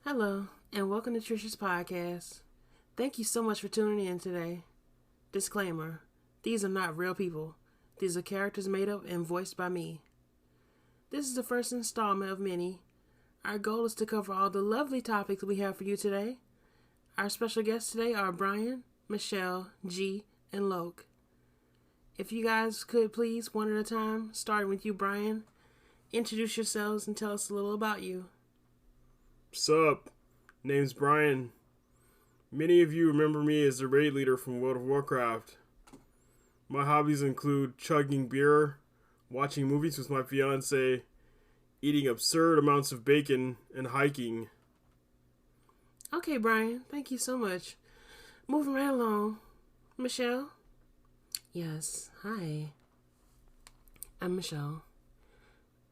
Hello, and welcome to Trisha's podcast. Thank you so much for tuning in today. Disclaimer, these are not real people. These are characters made up and voiced by me. This is the first installment of many. Our goal is to cover all the lovely topics we have for you today. Our special guests today are Brian, Michelle, G, and Loke. If you guys could please, one at a time, starting with you, Brian, introduce yourselves and tell us a little about you. Sup? Name's Brian. Many of you remember me as the raid leader from World of Warcraft. My hobbies include chugging beer, watching movies with my fiance, eating absurd amounts of bacon, and hiking. Okay, Brian, thank you so much. Moving right along. Michelle? Yes, hi. I'm Michelle.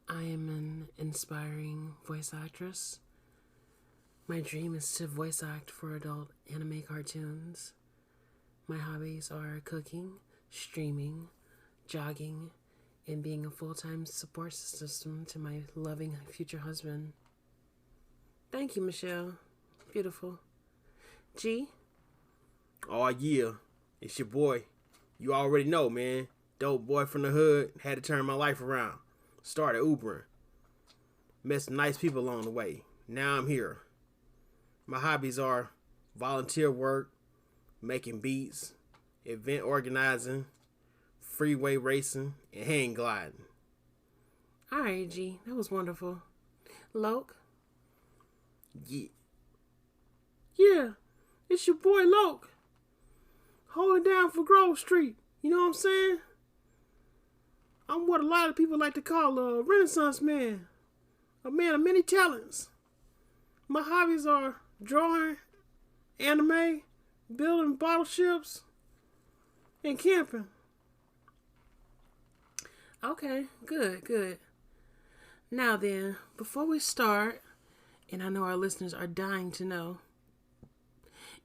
I am an inspiring voice actress. My dream is to voice act for adult anime cartoons. My hobbies are cooking, streaming, jogging, and being a full-time support system to my loving future husband. Thank you, Michelle. Beautiful. G? Oh yeah, it's your boy. You already know, man. Dope boy from the hood. Had to turn my life around. Started Ubering. Met some nice people along the way. Now I'm here. My hobbies are volunteer work, making beats, event organizing, freeway racing, and hang gliding. All right, G. That was wonderful. Loke? Yeah. Yeah, it's your boy Loke. Holding down for Grove Street. You know what I'm saying? I'm what a lot of people like to call a Renaissance man. A man of many talents. My hobbies are drawing, anime, building bottle ships, and camping. Okay, good. Now then, before we start, and I know our listeners are dying to know,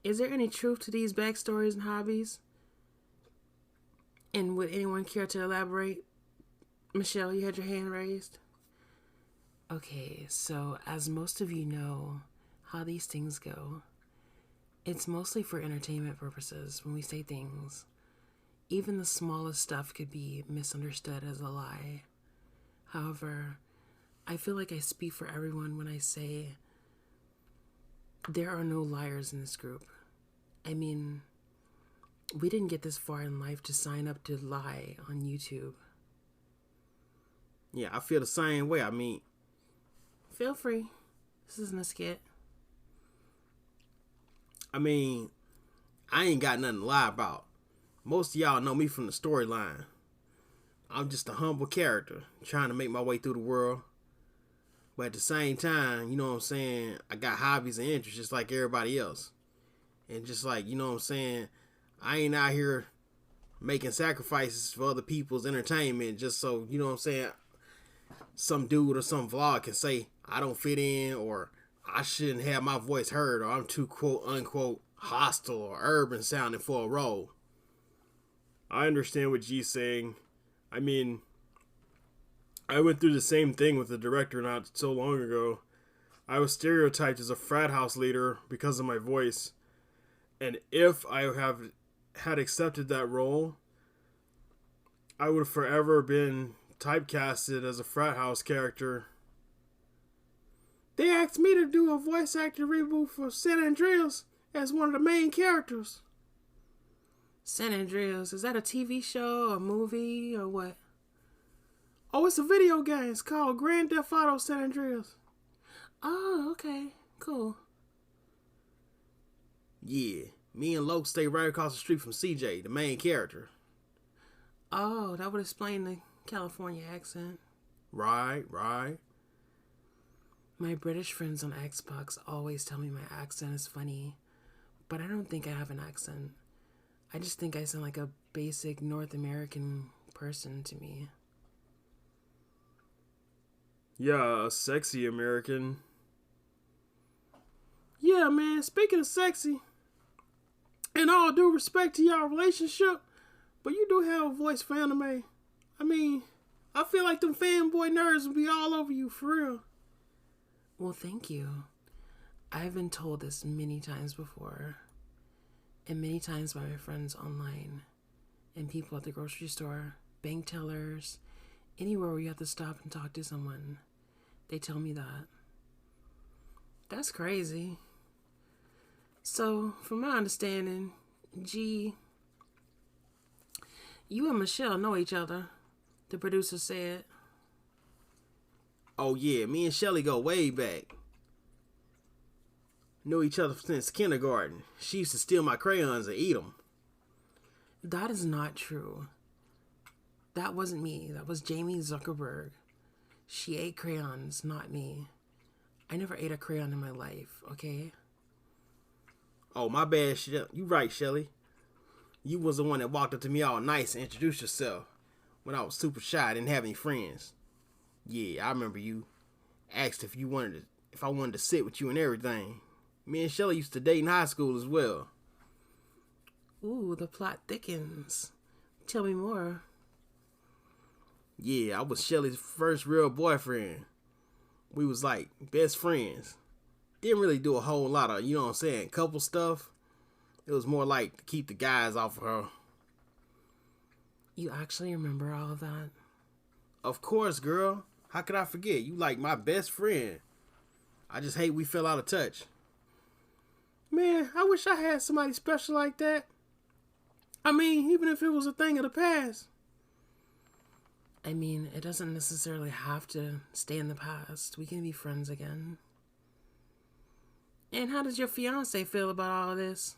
is there any truth to these backstories and hobbies? And would anyone care to elaborate? Michelle, you had your hand raised. Okay, so as most of you know how these things go, it's mostly for entertainment purposes when we say things. Even the smallest stuff could be misunderstood as a lie. However, I feel like I speak for everyone when I say there are no liars in this group. I mean, we didn't get this far in life to sign up to lie on YouTube. Yeah, I feel the same way. Feel free. This isn't a skit. I ain't got nothing to lie about. Most of y'all know me from the storyline. I'm just a humble character trying to make my way through the world. But at the same time, you know what I'm saying, I got hobbies and interests just like everybody else. And just like, you know what I'm saying, I ain't out here making sacrifices for other people's entertainment just so, you know what I'm saying, some dude or some vlog can say I don't fit in or I shouldn't have my voice heard or I'm too quote unquote hostile or urban sounding for a role. I understand what G's saying. I went through the same thing with the director not so long ago. I was stereotyped as a frat house leader because of my voice. And if I had accepted that role, I would have forever been typecasted as a frat house character. They asked me to do a voice actor reboot for San Andreas as one of the main characters. San Andreas, is that a TV show, a movie, or what? Oh, it's a video game. It's called Grand Theft Auto San Andreas. Oh, okay. Cool. Yeah, me and Loke stay right across the street from CJ, the main character. Oh, that would explain the California accent. Right. My British friends on Xbox always tell me my accent is funny, but I don't think I have an accent. I just think I sound like a basic North American person to me. Yeah, a sexy American. Yeah, man, speaking of sexy, in all due respect to y'all relationship, but you do have a voice for anime. I feel like them fanboy nerds will be all over you, for real. Well, thank you. I've been told this many times before, and many times by my friends online, and people at the grocery store, bank tellers, anywhere where you have to stop and talk to someone. They tell me that. That's crazy. So, from my understanding, G, you and Michelle know each other, the producer said. Oh yeah, me and Shelly go way back. Knew each other since kindergarten. She used to steal my crayons and eat them. That is not true. That wasn't me. That was Jamie Zuckerberg. She ate crayons, not me. I never ate a crayon in my life, okay? Oh, my bad, you right, Shelly. You was the one that walked up to me all nice and introduced yourself when I was super shy, didn't have any friends. Yeah, I remember you. Asked if I wanted to sit with you and everything. Me and Shelly used to date in high school as well. Ooh, the plot thickens. Tell me more. Yeah, I was Shelly's first real boyfriend. We was like best friends. Didn't really do a whole lot of, you know what I'm saying, couple stuff. It was more like to keep the guys off of her. You actually remember all of that? Of course, girl. How could I forget? You like my best friend. I just hate we fell out of touch. Man, I wish I had somebody special like that. I mean, even if it was a thing of the past. I mean, it doesn't necessarily have to stay in the past. We can be friends again. And how does your fiance feel about all of this?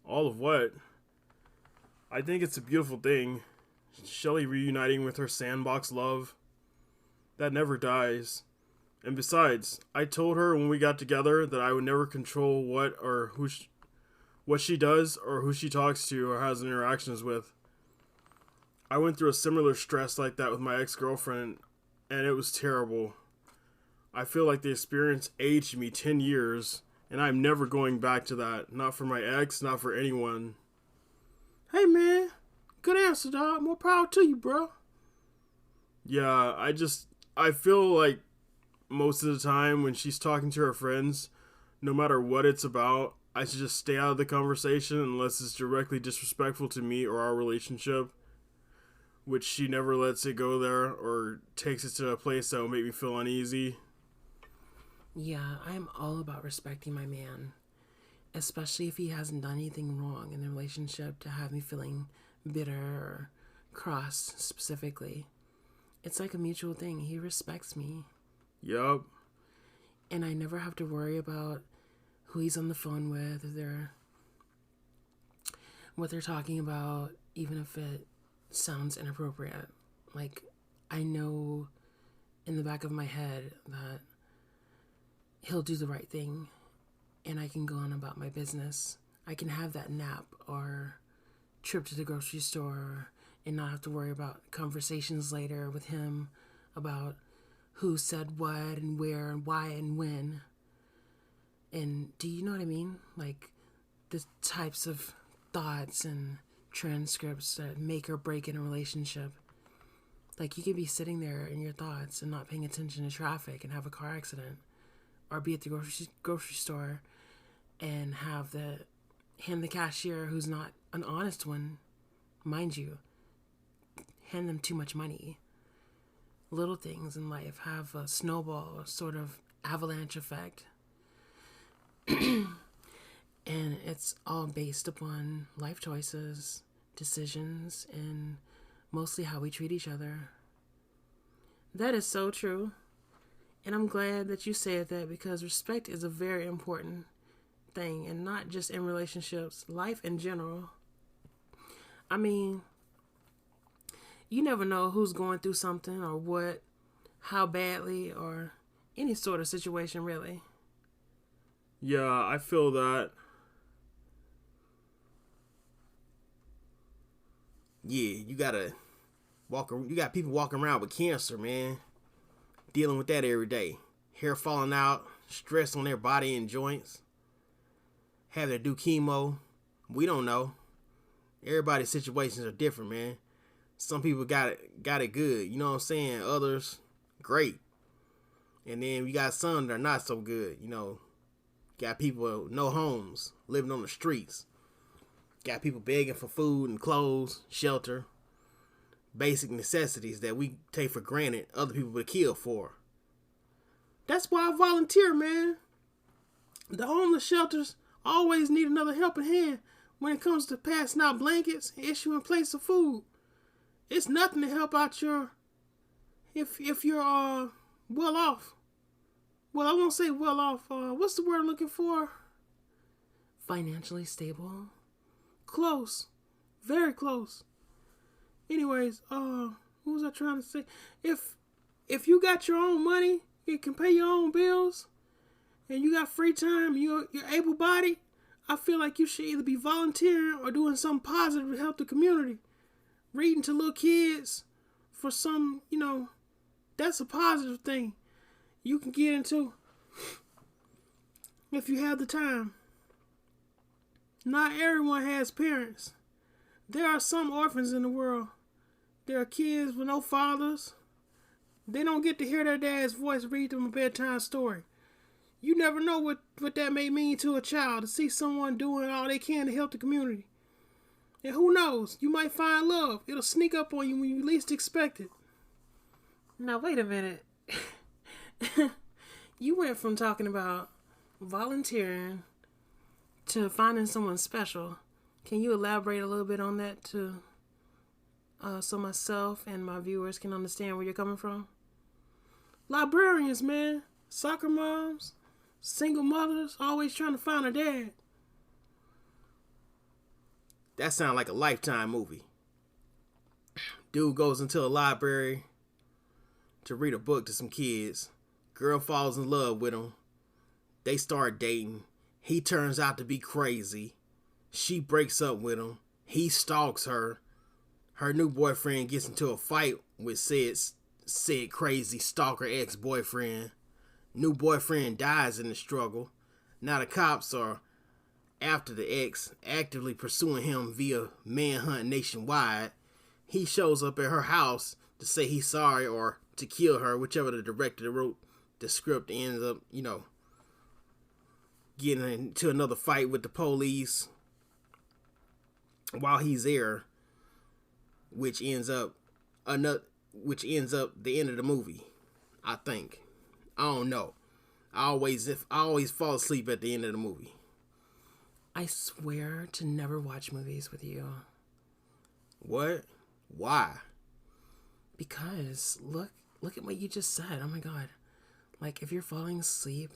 All of what? I think it's a beautiful thing. Shelly reuniting with her sandbox love. That never dies. And besides, I told her when we got together that I would never control what she does or who she talks to or has interactions with. I went through a similar stress like that with my ex-girlfriend, and it was terrible. I feel like the experience aged me 10 years, and I'm never going back to that. Not for my ex, not for anyone. Hey man, good answer, dog. More power to you, bro. Yeah, I feel like most of the time when she's talking to her friends, no matter what it's about, I should just stay out of the conversation unless it's directly disrespectful to me or our relationship, which she never lets it go there or takes it to a place that will make me feel uneasy. Yeah, I'm all about respecting my man, especially if he hasn't done anything wrong in the relationship to have me feeling bitter or cross specifically. It's like a mutual thing. He respects me. Yup. And I never have to worry about who he's on the phone with, what they're talking about, even if it sounds inappropriate. Like, I know in the back of my head that he'll do the right thing and I can go on about my business. I can have that nap or trip to the grocery store and not have to worry about conversations later with him about who said what and where and why and when. And do you know what I mean? Like the types of thoughts and transcripts that make or break in a relationship. Like you could be sitting there in your thoughts and not paying attention to traffic and have a car accident, or be at the grocery store and hand the cashier, who's not an honest one, mind you, hand them too much money. Little things in life have a snowball sort of avalanche effect. And it's all based upon life choices, decisions, and mostly how we treat each other. That is so true. And I'm glad that you said that, because respect is a very important thing, and not just in relationships, life in general. I mean, you never know who's going through something or what, how badly, or any sort of situation, really. Yeah, I feel that. Yeah, you got people walking around with cancer, man. Dealing with that every day. Hair falling out, stress on their body and joints. Having to do chemo. We don't know. Everybody's situations are different, man. Some people got it good, you know what I'm saying? Others, great. And then we got some that are not so good, you know. Got people with no homes, living on the streets. Got people begging for food and clothes, shelter, basic necessities that we take for granted other people would kill for. That's why I volunteer, man. The homeless shelters always need another helping hand when it comes to passing out blankets and issuing plates of food. It's nothing to help out if you're well off. Well, I won't say well off. What's the word I'm looking for? Financially stable. Close. Very close. Anyways, what was I trying to say? If you got your own money, you can pay your own bills, and you got free time, you're able-bodied, I feel like you should either be volunteering or doing something positive to help the community. Reading to little kids for some, that's a positive thing you can get into if you have the time. Not everyone has parents. There are some orphans in the world. There are kids with no fathers. They don't get to hear their dad's voice read them a bedtime story. You never know what that may mean to a child, to see someone doing all they can to help the community. And who knows, you might find love. It'll sneak up on you when you least expect it. Now, wait a minute. You went from talking about volunteering to finding someone special. Can you elaborate a little bit on that so myself and my viewers can understand where you're coming from? Librarians, man. Soccer moms. Single mothers. Always trying to find a dad. That sounds like a Lifetime movie. Dude goes into a library to read a book to some kids. Girl falls in love with him. They start dating. He turns out to be crazy. She breaks up with him. He stalks her. Her new boyfriend gets into a fight with said crazy stalker ex-boyfriend. New boyfriend dies in the struggle. Now the cops are after the ex, actively pursuing him via manhunt nationwide. He shows up at her house to say he's sorry or to kill her, whichever the director that wrote the script ends up, getting into another fight with the police while he's there, which ends up the end of the movie. I think. I don't know. I always fall asleep at the end of the movie. I swear to never watch movies with you. What? Why? Because look at what you just said. Oh my god. Like, if you're falling asleep,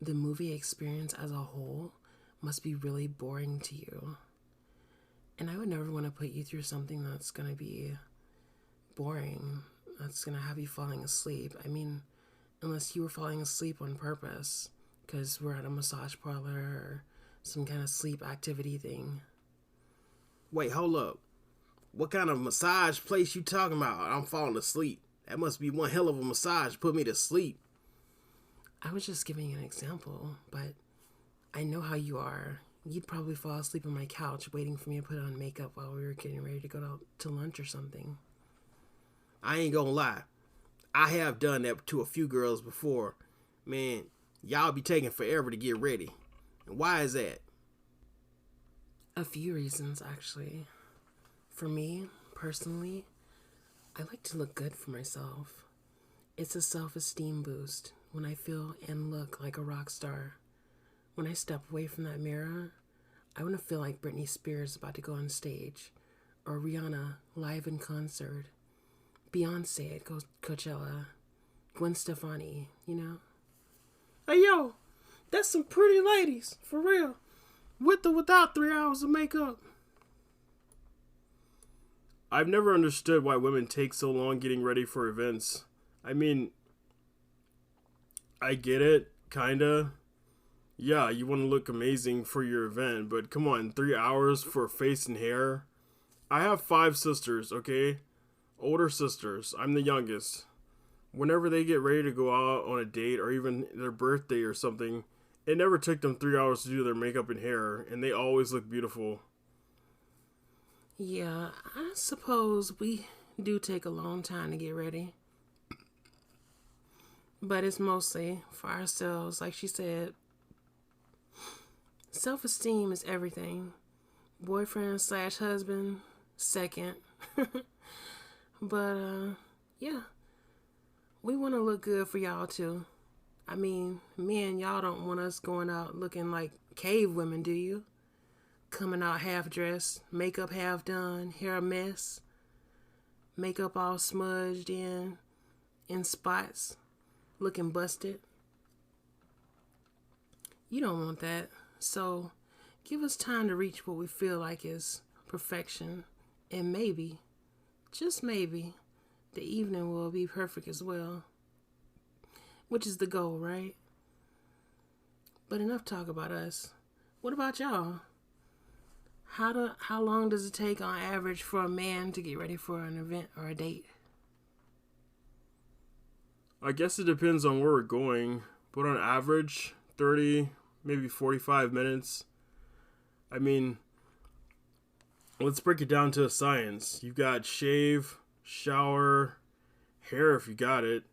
the movie experience as a whole must be really boring to you. And I would never want to put you through something that's going to be boring, that's going to have you falling asleep. I mean, unless you were falling asleep on purpose, because we're at a massage parlor or some kind of sleep activity thing. Wait, hold up. What kind of massage place you talking about? I'm falling asleep. That must be one hell of a massage. Put me to sleep. I was just giving you an example, but I know how you are. You'd probably fall asleep on my couch waiting for me to put on makeup while we were getting ready to go out to lunch or something. I ain't gonna lie. I have done that to a few girls before. Man, y'all be taking forever to get ready. And why is that? A few reasons, actually. For me, personally, I like to look good for myself. It's a self-esteem boost when I feel and look like a rock star. When I step away from that mirror, I want to feel like Britney Spears about to go on stage, or Rihanna live in concert, Beyonce at Coachella, Gwen Stefani, Hey, yo, that's some pretty ladies, for real. With or without 3 hours of makeup. I've never understood why women take so long getting ready for events. I mean, I get it, kinda. Yeah, you want to look amazing for your event, but come on, 3 hours for face and hair? I have 5 sisters, okay? Older sisters. I'm the youngest. Whenever they get ready to go out on a date or even their birthday or something, it never took them 3 hours to do their makeup and hair, and they always look beautiful. Yeah, I suppose we do take a long time to get ready. but it's mostly for ourselves. Like she said, self-esteem is everything. Boyfriend slash husband, second. But, yeah, we want to look good for y'all too. I mean, men, y'all don't want us going out looking like cave women, do you? Coming out half dressed, makeup half done, hair a mess, makeup all smudged in spots, looking busted. You don't want that. So give us time to reach what we feel like is perfection. And maybe, just maybe, the evening will be perfect as well. Which is the goal, right? But enough talk about us. What about y'all? How long does it take on average for a man to get ready for an event or a date? I guess it depends on where we're going, but on average, 30, maybe 45 minutes. I mean, let's break it down to a science. You've got shave, shower, hair if you got it,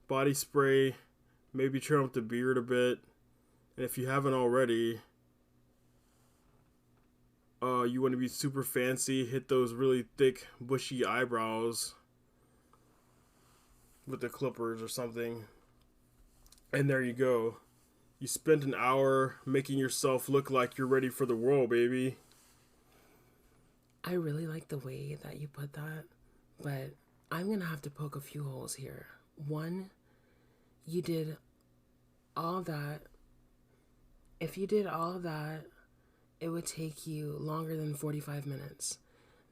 body spray, maybe trim up the beard a bit. And if you haven't already, you want to be super fancy, hit those really thick, bushy eyebrows with the clippers or something. And there you go. You spent an hour making yourself look like you're ready for the world, baby. I really like the way that you put that, but I'm going to have to poke a few holes here. One, you did all that. If you did all that, it would take you longer than 45 minutes.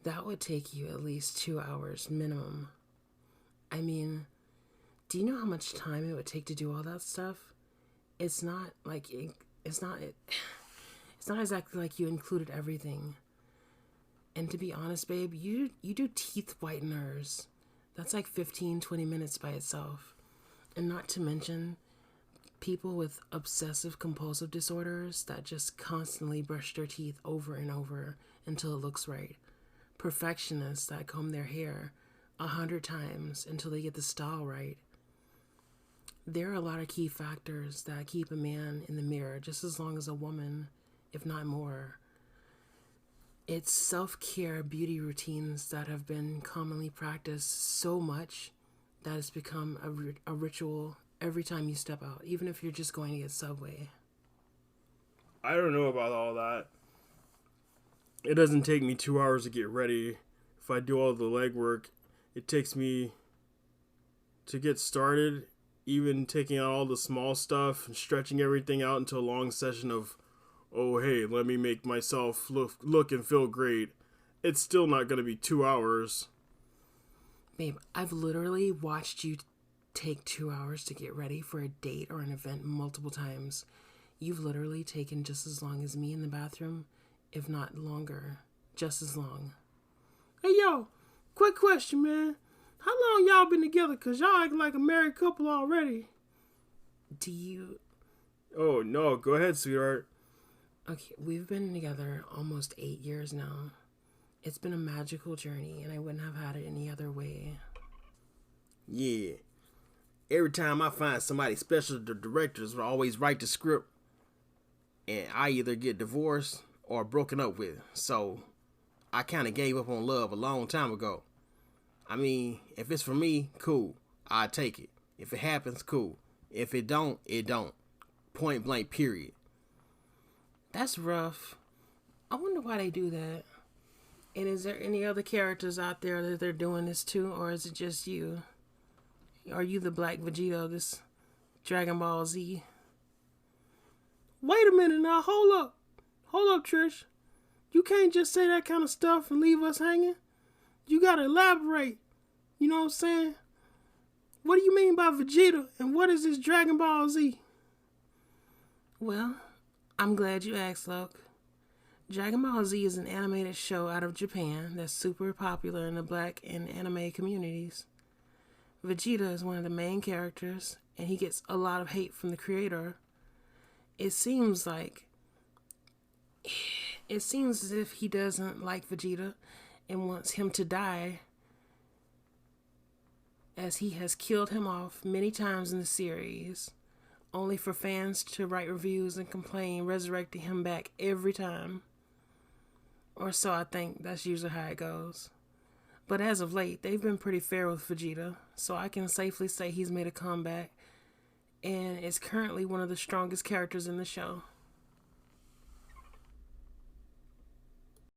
That would take you at least 2 hours minimum. I mean, do you know how much time it would take to do all that stuff? It's not exactly like you included everything. And to be honest, babe, you do teeth whiteners. That's like 15-20 minutes by itself. And not to mention people with obsessive compulsive disorders that just constantly brush their teeth over and over until it looks right. Perfectionists that comb their hair 100 times until they get the style right. There are a lot of key factors that keep a man in the mirror just as long as a woman, if not more. It's self-care beauty routines that have been commonly practiced so much that it's become a ritual every time you step out, even if you're just going to get Subway. I don't know about all that. It doesn't take me 2 hours to get ready. If I do all the legwork, it takes me to get started, even taking out all the small stuff and stretching everything out into a long session of, oh, hey, let me make myself look and feel great. It's still not going to be 2 hours. Babe, I've literally watched you take 2 hours to get ready for a date or an event multiple times. You've literally taken just as long as me in the bathroom, if not longer. Just as long. Hey, yo, quick question, man. How long y'all been together? Because y'all act like a married couple already. Do you... Oh, no, go ahead, sweetheart. Okay, we've been together almost 8 years now. It's been a magical journey, and I wouldn't have had it any other way. Yeah. Every time I find somebody special, the directors will always write the script, and I either get divorced or broken up with. So I kind of gave up on love a long time ago. I mean, if it's for me, cool. I take it. If it happens, cool. If it don't, it don't. Point blank, period. That's rough. I wonder why they do that. And is there any other characters out there that they're doing this to, or is it just you? Are you the Black Vegeta of this Dragon Ball Z? Wait a minute now, hold up. Hold up, Trish. You can't just say that kind of stuff and leave us hanging. You gotta elaborate. You know what I'm saying? What do you mean by Vegeta, and what is this Dragon Ball Z? Well, I'm glad you asked, Luke. Dragon Ball Z is an animated show out of Japan that's super popular in the Black and anime communities. Vegeta is one of the main characters, and he gets a lot of hate from the creator. It seems as if he doesn't like Vegeta and wants him to die. as he has killed him off many times in the series, only for fans to write reviews and complain, resurrecting him back every time. Or so I think that's usually how it goes. But as of late, they've been pretty fair with Vegeta, so I can safely say he's made a comeback and is currently one of the strongest characters in the show.